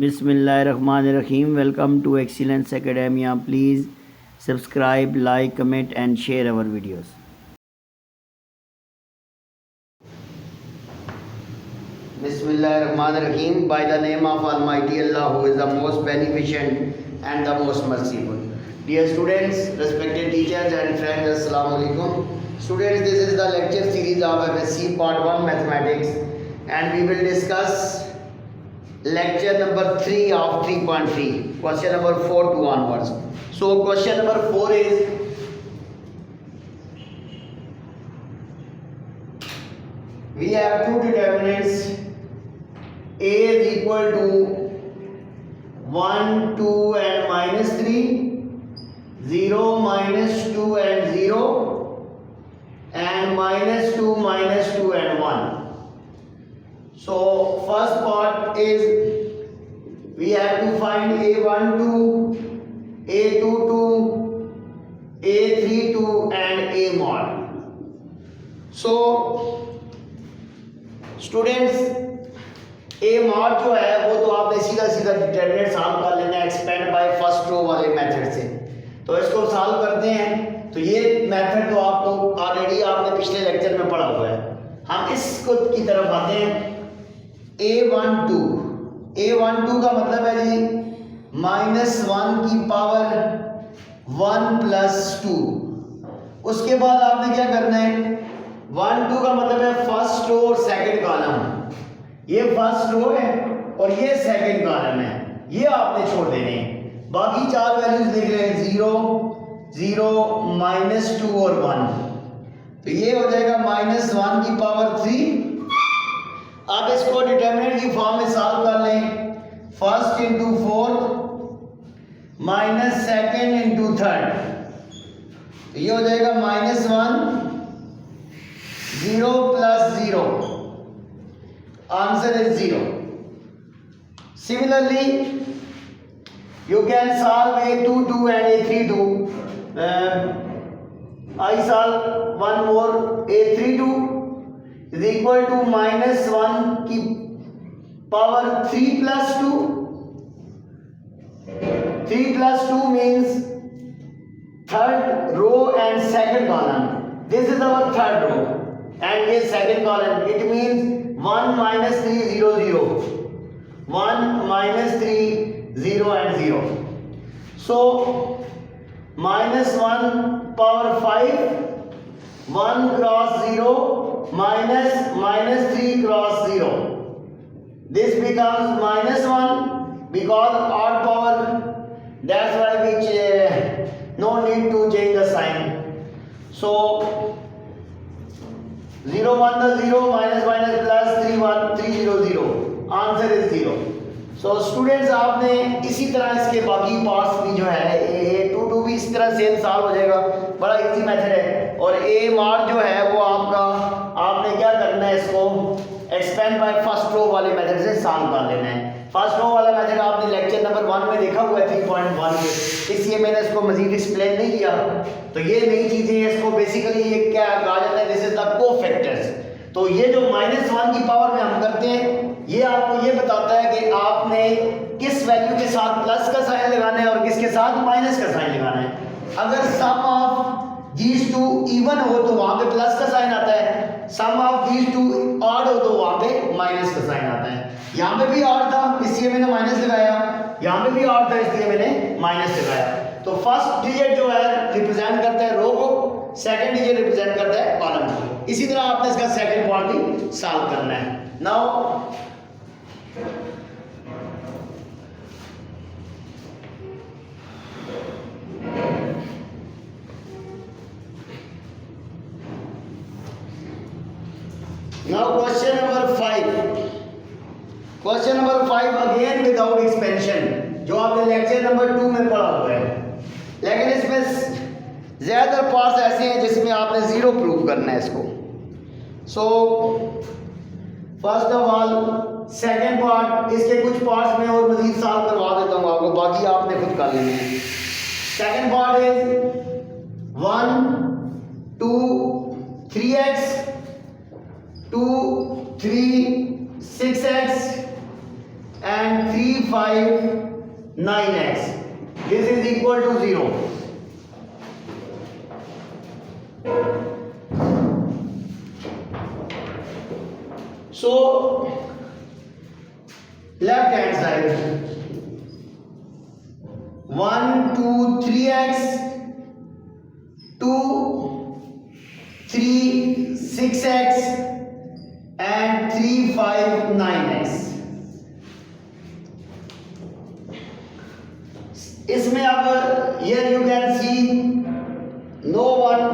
Bismillahirrahmanirrahim. Welcome to Excellence Academia. Please subscribe, like, comment and share our videos. Bismillahirrahmanirrahim. By the name of Almighty Allah, who is the most beneficent and the most merciful. Dear students, respected teachers and friends, Assalamu alaikum. Students, this is the lecture series of FSC Part 1 Mathematics, and we will discuss lecture number 3 of 3.3, question number 4 to onwards. So question number 4 is, we have two determinants. A is equal to 1, 2 and minus 3, 0, minus 2 and 0, and minus 2 and 1. So first part is, we have to find A12, A22, A32 and A mod. So students, A mod जो है वो तो आपने सीधा सीधा determinant solve कर लेना है एक्सपेंड बाय फर्स्ट रो वाले मेथड से। तो इसको सॉल्व करते हैं। तो ये मेथड तो आपको ऑलरेडी आपने पिछले लेक्चर में पढ़ा हुआ है। हम इसको की तरफ आते हैं। A12 का मतलब है जी -1 की पावर 1 + 2। उसके बाद आपने क्या करना है, 1 2 का मतलब है फर्स्ट रो और सेकंड कॉलम। ये फर्स्ट रो है और ये सेकंड कॉलम है, ये आपने छोड़ देने हैं। बाकी चार वैल्यूज लिख रहे हैं 0 0 -2 और 1। तो ये हो जाएगा -1 की पावर 3। आप इसको डिटरमिनेंट की फॉर्म में सॉल्व कर लें। First into fourth minus second into third, तो ये हो जाएगा -1 0 + 0, answer is 0। Similarly you can solve A22 and A32. I solve one more. A32 is equal to -1 की power 3 + 2. 3 + 2 means third row and second column. This is our third row and this second column. It means 1 - 3 0 0, 1 - 3 0 and 0. So -1 power 5, 1 cross 0 minus -3 cross 0. This becomes -1 because odd power. That's why we no need to change the sign. So 0 1 the 0 minus plus 3 1 3 0 0. Answer is 0. So students, आपने इसी तरह इसके बाकी parts भी जो है A22 भी इस तरह सेम सॉल्व हो जाएगा। बड़ा इजी मेथड है। और A mod जो है वो आपने क्या करना है, इसको एक्सपेंड बाय फर्स्ट रो वाले मेथड से सॉल्व कर लेना है। फर्स्ट रो वाला मेथड आपने लेक्चर नंबर 1 में देखा हुआ है 3.1 में, इसलिए मैंने इसको मजीद एक्सप्लेन नहीं किया। तो ये नई चीज़ें हैं। इसको बेसिकली ये क्या कहा जाता है, दिस इज द कोफैक्टर्स। तो ये जो -1 की पावर में हम करते हैं, ये आपको ये बताता है कि आपने किस वैल्यू के साथ प्लस का साइन लगाना है और किसके साथ माइनस का साइन लगाना है। अगर सम ऑफ दीज टू इवन हो तो वहां पे प्लस का साइन आता है, सम ऑफ दीज टू ऑड हो तो वहां पे माइनस का साइन आता है। यहाँ पे भी ऑड था इसलिए मैंने माइनस लगाया, यहाँ पे भी ऑड था इसलिए मैंने माइनस लगाया। तो फर्स्ट डिजिट जो है रिप्रेजेंट करता है रो को, सेकंड डिजिट रिप्रेजेंट करता है कॉलम को। इसी तरह आपने इसका सेकंड पार्ट भी सॉल्व करना है। Now question number 5. Question number 5 again without expansion, जो आपने लेक्चर नंबर 2 में पढ़ा हुआ है। लेकिन इसमें ज्यादातर पार्ट्स ऐसे हैं जिसमें आपने 0 प्रूव करना है इसको। So first of all second part, इसके कुछ पार्ट्स में और मजीद सॉल्व करवा देता हूँ आपको, बाकी आपने खुद कर लेने हैं। Second part is 1 2 3x 2 3 6x and 3 35,9x. This is equal to 0. So left hand side 1, 2, 3x, 2, 3, 6x and 3, 5, 9x. इसमें अब here you can see no one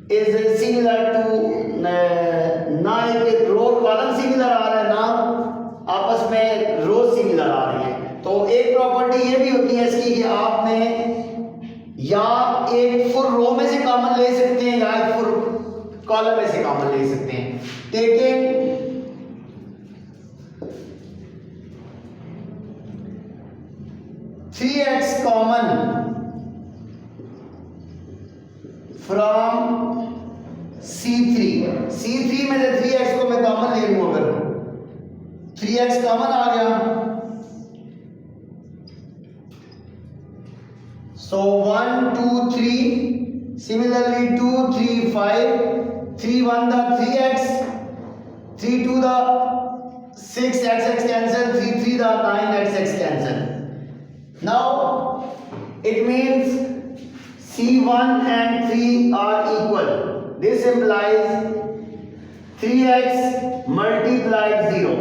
is similar to ना एक रो कॉलम सिमिलर आ रहा है ना आपस में रो similar आ रही है। तो एक प्रॉपर्टी ये भी होती है इसकी कि आपने या एक फुल रो में से कॉमन ले सकते हैं या एक फुल कॉलम में से कॉमन ले सकते हैं। Taking 3x common from C3 में से 3x को मैं कॉमन ले लूं, अगर 3x कॉमन आ गया so 1, 2, 3 similarly 2, 3, 5 3, 1 the 3x 3, 2 the 6x cancel 3, 3 the 9x cancel. Now it means C1 and 3 are equal. This implies 3x multiplied 0,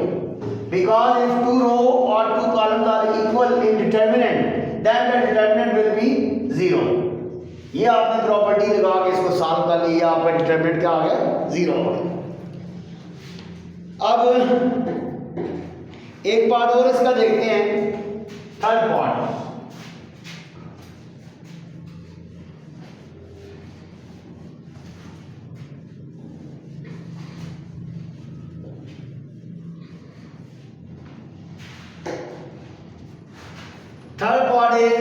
because if two row or two columns are equal in determinant, then the determinant will be 0. ये आपने property लगा के इसको solve कर लिया, आपका determinant क्या आ गया 0 हो गया। अब एक पार्ट और इसका देखते हैं, third part. Third part is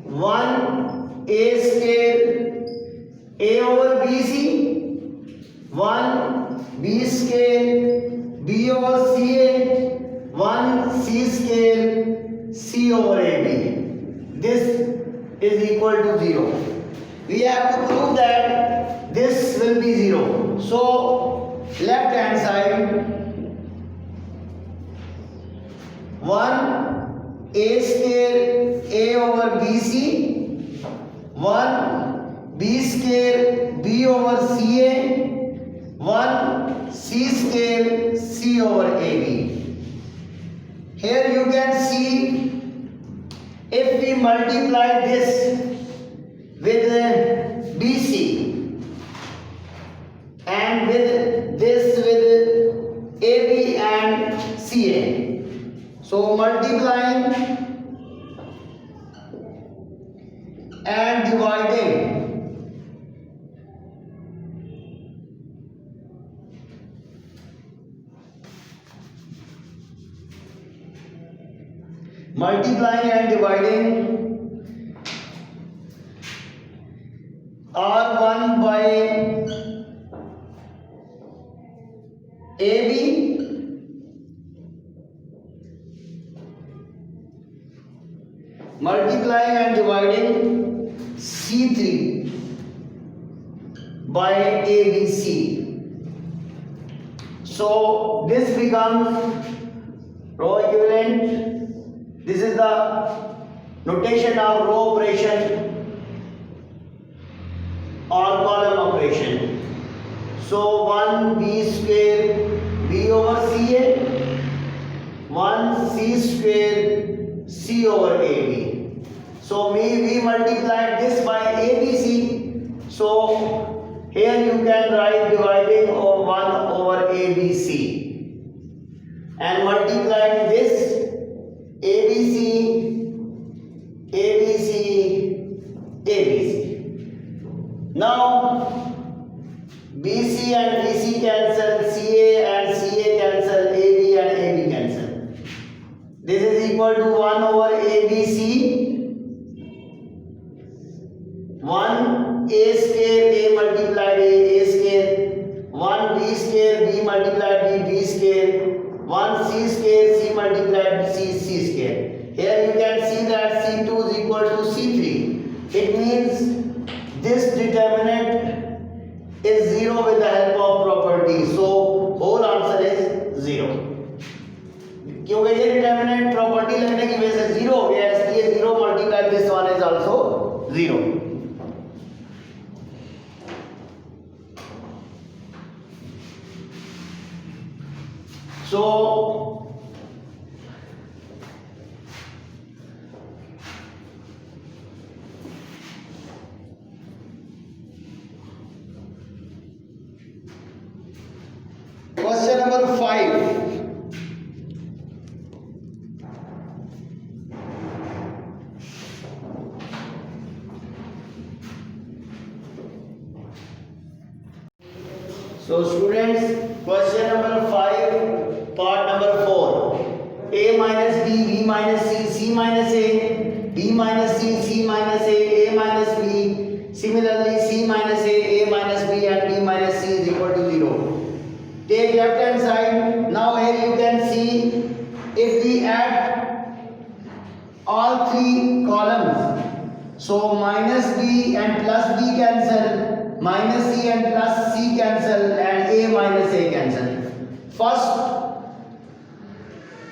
1 a square a over bc, 1 b square b over ca, 1 c square c over ab. This is equal to 0. We have to prove that this will be 0. So left hand side 1 a square a over bc, 1 b square b over ca, 1 c square c over ab. Here you can see if we multiply this with bc and with this with ab and ca. So multiplying and dividing R1 by AB multiplying and dividing C3 by ABC. So this becomes row equivalent. This is the notation of row operation or column operation. So 1 b square b over ca, 1 c square c over ab. So we multiplied this by ABC. So here you can write dividing 1 over ABC and multiplying this ABC, ABC, ABC. Now BC and BC cancel, CA and CA cancel, AB and AB cancel. This is equal to 1 over ABC, 1 a square a multiplied a square, 1 b square multiplied b square, 1 c square, c multiplied c square. Here you can see that c2 is equal to c3. It means this determinant is 0 with the help of property. So whole answer is 0. क्योंकि ये determinant property लगने की वजह से 0 हो गया, इसलिए 0 multiply this one is also 0. So question number 5. So students, question number 5, part number 4. A minus B, B minus C, C minus A, B minus C, C minus A minus B. Similarly, C minus A minus B and B minus C is equal to 0. Take left hand side. Now here you can see if we add all three columns. So minus B and plus B cancel. Minus C and plus C cancel and A minus A cancel. First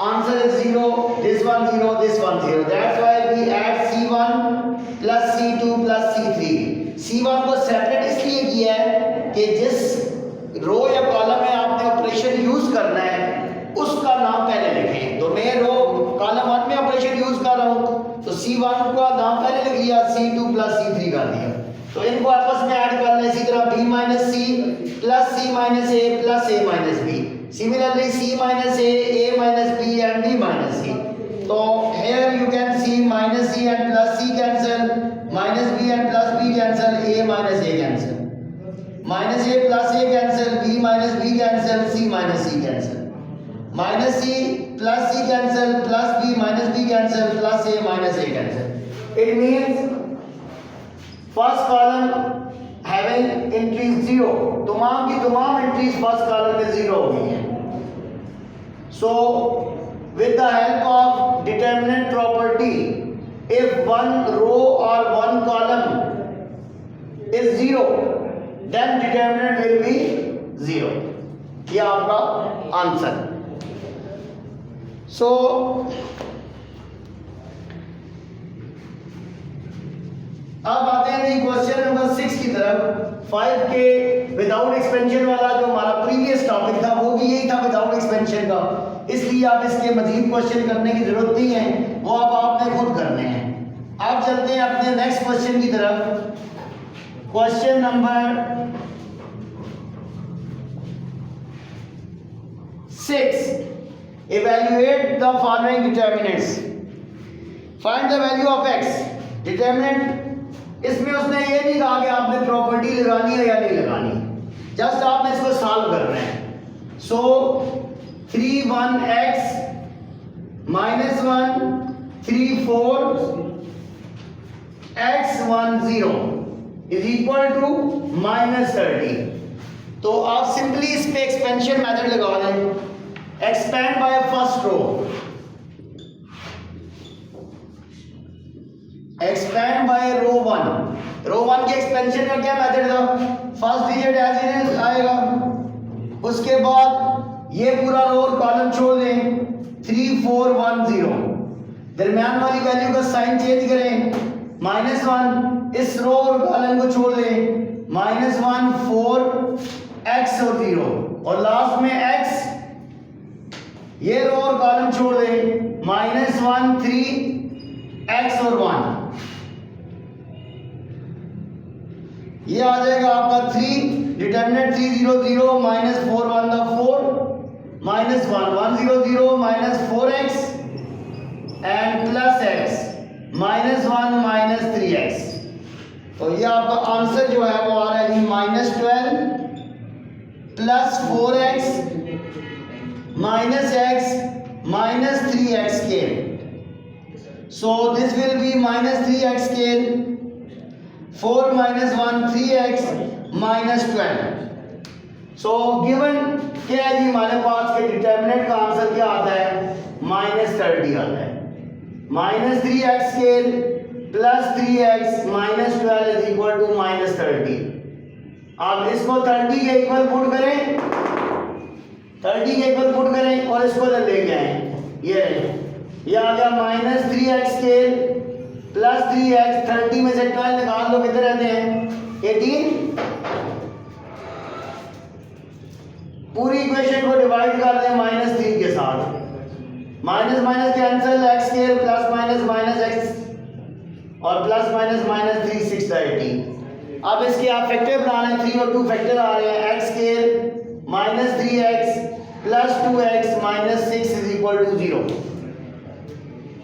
answer is 0, this one 0, this one 0. That's why we add C1 plus C2 plus C3. C1 को separate इसलिए किया है कि जिस रो या column में आपने operation use करना है उसका नाम पहले लिखें. तो मैं रो कॉलम 1 में ऑपरेशन यूज कर रहा हूँ तो C1 का नाम पहले लिख लिया, C2 प्लस C3 कर दिया. तो इनको आपस में ऐड करना है. इसी तरह B minus C plus C minus A plus A minus B. Similarly C minus A minus B and B minus C. तो here you can see minus C and plus C cancel, minus B and plus B cancel, A minus A cancel, minus A plus A cancel, B minus B cancel, C minus C cancel, minus C plus C cancel, plus B minus B cancel, plus A minus A cancel. It means first column having entries 0, तमाम की तमाम entries first column में 0 हो गई हैं. So with the help of determinant property, if one row or one column is 0 then determinant will be 0. ये आपका answer. सो अब आते हैं क्वेश्चन नंबर 6 की तरफ. 5 के विदाउट एक्सपेंशन वाला जो हमारा प्रीवियस टॉपिक था वो भी यही था, विदाउट एक्सपेंशन का. इसलिए आप इसके मजीद क्वेश्चन करने की जरूरत नहीं है, वो अब आपने खुद करने हैं. अब चलते हैं अपने नेक्स्ट क्वेश्चन की तरफ. Question number 6. Evaluate the following determinants. Find the value of x. Determinant इसमें उसने ये नहीं कहा कि आपने प्रॉपर्टी लगानी है या नहीं लगानी, जस्ट आपने इसको सॉल्व करना है. सो 3(1)x minus 1 3(4)x(10) is equal to -30. तो आप सिंपली इस पे एक्सपेंशन मेथड लगा दें. Expand by first row, expand by row 1. Row 1 के एक्सपेंशन का क्या मेथड था? First digit as it is आएगा, उसके बाद ये पूरा रो और कॉलम छोड़ दें. 3410 दरमियान वाली वैल्यू का साइन चेंज करें, -1 इस रो और कॉलम को छोड़ दें, -1 4x और 0 और लास्ट में x. ये रो और कॉलम छोड़ दें, -1 3x और 1. ये आ जाएगा आपका 3. Determinant 300 minus 4 1 the 4 minus 1 100 minus 4x and plus x minus 1 minus 3x. तो ये आपका आंसर जो है वो आ रहा है -12 plus 4x minus x minus 3x के. So this will be -3x square, 4 - 1 3x minus 12. So given क्या है जी हमारे पास के डिटर्मिनेंट का आंसर क्या आता है -30 आता है। -3x square plus 3x minus 12 is equal to -30। आप इसको 30 के इक्वल पुट करें, 30 के इक्वल पुट करें और इसको इधर लेके आए। ये आ गया -3x स्केल प्लस 3x, 30 में से 12 निकाल दो, कितने रहते हैं 18। पूरी इक्वेशन को डिवाइड कर दें -3 के साथ, minus minus cancel, x square plus minus minus x और प्लस माइनस माइनस 3 6 18। अब इसके आप फैक्टर बना रहे हैं, 3 और 2 फैक्टर आ रहे हैं, x square minus 3x plus 2x minus 6 is equal to 0।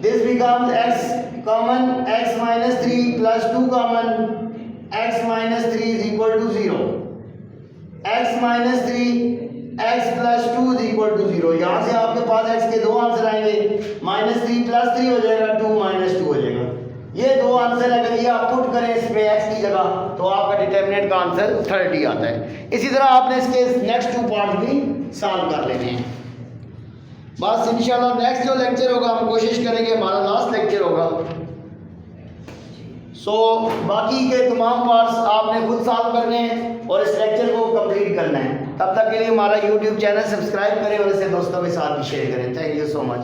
This becomes x common x minus 3 plus 2 common x minus 3 is equal to 0। x minus 3 x plus 2 is equal to 0। यहाँ से आपके पास x के दो answer आएंगे, -3 plus 3 हो जाएगा, 2 minus 2 हो जाएगा। ये दो आंसर अगर ये आप पुट करें इसमें x की जगह तो आपका डिटर्मिनेंट का आंसर 30 आता है। इसी तरह आपने इसके नेक्स्ट 2 पार्ट भी सॉल्व कर लेने हैं। बस इंशाल्लाह नेक्स्ट जो लेक्चर होगा हम कोशिश करेंगे हमारा लास्ट लेक्चर होगा। बाकी के तमाम पार्ट्स आपने खुद सॉल्व करने हैं और इस लेक्चर को कंप्लीट करना है। तब तक के लिए हमारा YouTube चैनल सब्सक्राइब करें और इसे दोस्तों के साथ भी शेयर करें। Thank you so much.